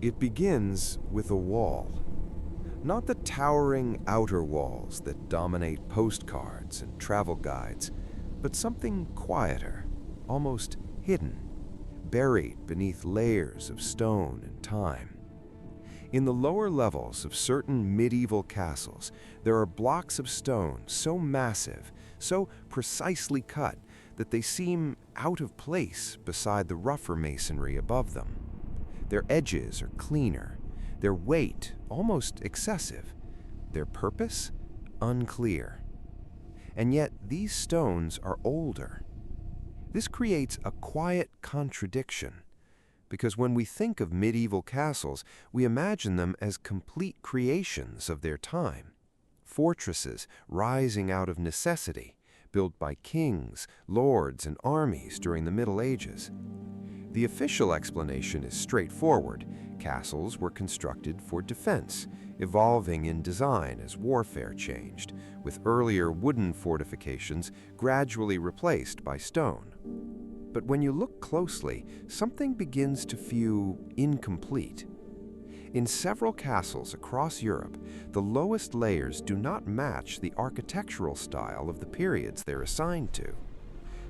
It begins with a wall. Not the towering outer walls that dominate postcards and travel guides, but something quieter, almost hidden, buried beneath layers of stone and time. In the lower levels of certain medieval castles, there are blocks of stone so massive, so precisely cut, that they seem out of place beside the rougher masonry above them. Their edges are cleaner, their weight almost excessive, their purpose unclear. And yet these stones are older. This creates a quiet contradiction, because when we think of medieval castles, we imagine them as complete creations of their time, fortresses rising out of necessity, built by kings, lords, and armies during the Middle Ages. The official explanation is straightforward. Castles were constructed for defense, evolving in design as warfare changed, with earlier wooden fortifications gradually replaced by stone. But when you look closely, something begins to feel incomplete. In several castles across Europe, the lowest layers do not match the architectural style of the periods they're assigned to.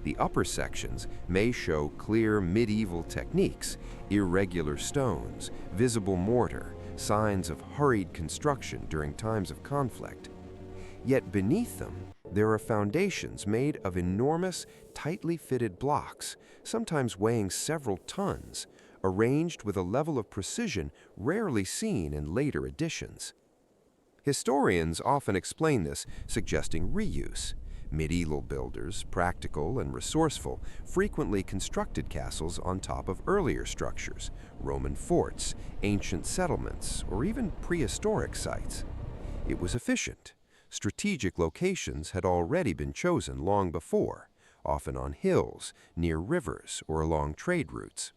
The upper sections may show clear medieval techniques, irregular stones, visible mortar, signs of hurried construction during times of conflict. Yet beneath them, there are foundations made of enormous, tightly fitted blocks, sometimes weighing several tons, arranged with a level of precision rarely seen in later editions. Historians often explain this, suggesting reuse. Medieval builders, practical and resourceful, frequently constructed castles on top of earlier structures, Roman forts, ancient settlements, or even prehistoric sites. It was efficient. Strategic locations had already been chosen long before, often on hills, near rivers, or along trade routes.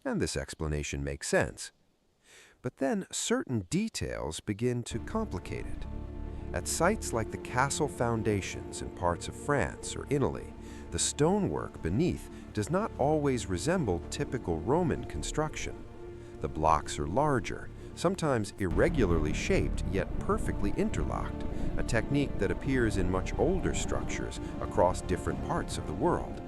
And this explanation makes sense. But then certain details begin to complicate it. At sites like the castle foundations in parts of France or Italy, the stonework beneath does not always resemble typical Roman construction. The blocks are larger, sometimes irregularly shaped yet perfectly interlocked, a technique that appears in much older structures across different parts of the world.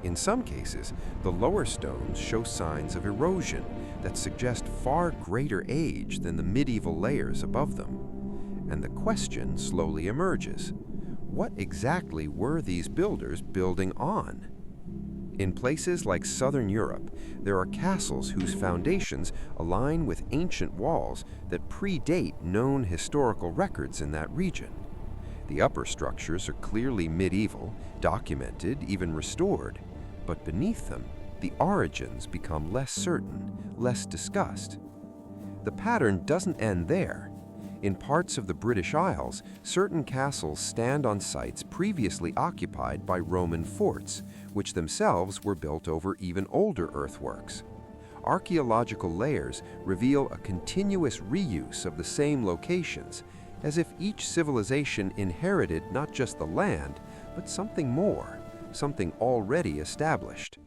In some cases, the lower stones show signs of erosion that suggest far greater age than the medieval layers above them. And the question slowly emerges: what exactly were these builders building on? In places like southern Europe, there are castles whose foundations align with ancient walls that predate known historical records in that region. The upper structures are clearly medieval, documented, even restored, but beneath them, the origins become less certain, less discussed. The pattern doesn't end there. In parts of the British Isles, certain castles stand on sites previously occupied by Roman forts, which themselves were built over even older earthworks. Archaeological layers reveal a continuous reuse of the same locations, as if each civilization inherited not just the land, but something more, something already established.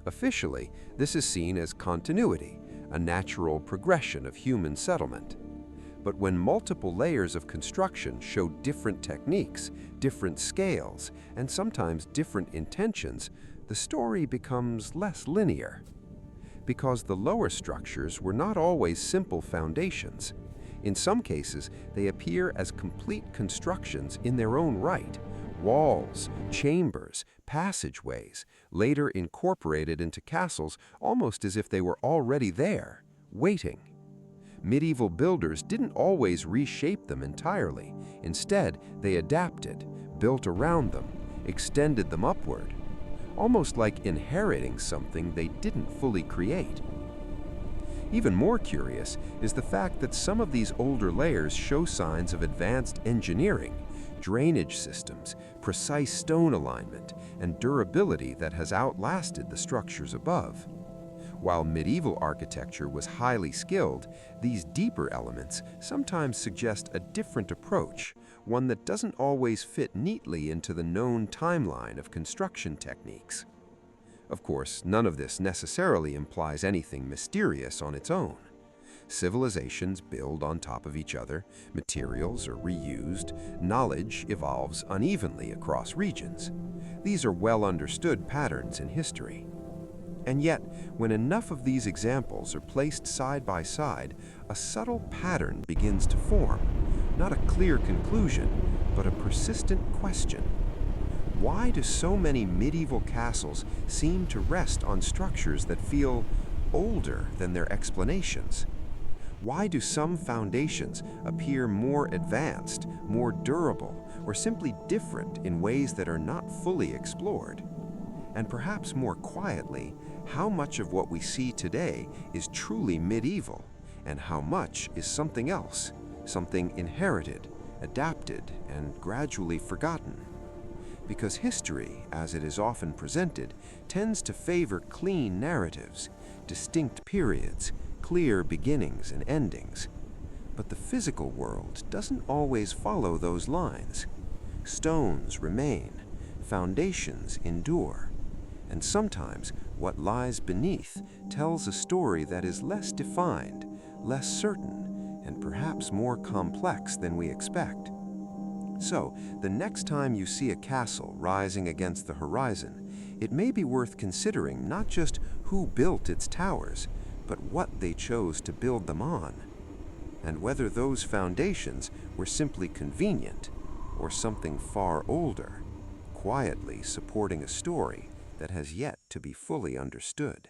Officially, this is seen as continuity, a natural progression of human settlement. But when multiple layers of construction show different techniques, different scales, and sometimes different intentions, the story becomes less linear. Because the lower structures were not always simple foundations. In some cases, they appear as complete constructions in their own right, walls, chambers, passageways, later incorporated into castles almost as if they were already there, waiting. Medieval builders didn't always reshape them entirely. Instead, they adapted, built around them, extended them upward, almost like inheriting something they didn't fully create. Even more curious is the fact that some of these older layers show signs of advanced engineering, drainage systems, precise stone alignment, and durability that has outlasted the structures above. While medieval architecture was highly skilled, these deeper elements sometimes suggest a different approach, one that doesn't always fit neatly into the known timeline of construction techniques. Of course, none of this necessarily implies anything mysterious on its own. Civilizations build on top of each other, materials are reused, knowledge evolves unevenly across regions. These are well understood patterns in history. And yet, when enough of these examples are placed side by side, a subtle pattern begins to form. Not a clear conclusion, but a persistent question. Why do so many medieval castles seem to rest on structures that feel older than their explanations? Why do some foundations appear more advanced, more durable, or simply different in ways that are not fully explored? And perhaps more quietly, how much of what we see today is truly medieval, and how much is something else, something inherited, adapted, and gradually forgotten? Because history, as it is often presented, tends to favor clean narratives, distinct periods, clear beginnings and endings. But the physical world doesn't always follow those lines. Stones remain, foundations endure, and sometimes what lies beneath tells a story that is less defined, less certain, and perhaps more complex than we expect. So, the next time you see a castle rising against the horizon, it may be worth considering not just who built its towers, but what they chose to build them on, and whether those foundations were simply convenient or something far older, quietly supporting a story that has yet to be fully understood.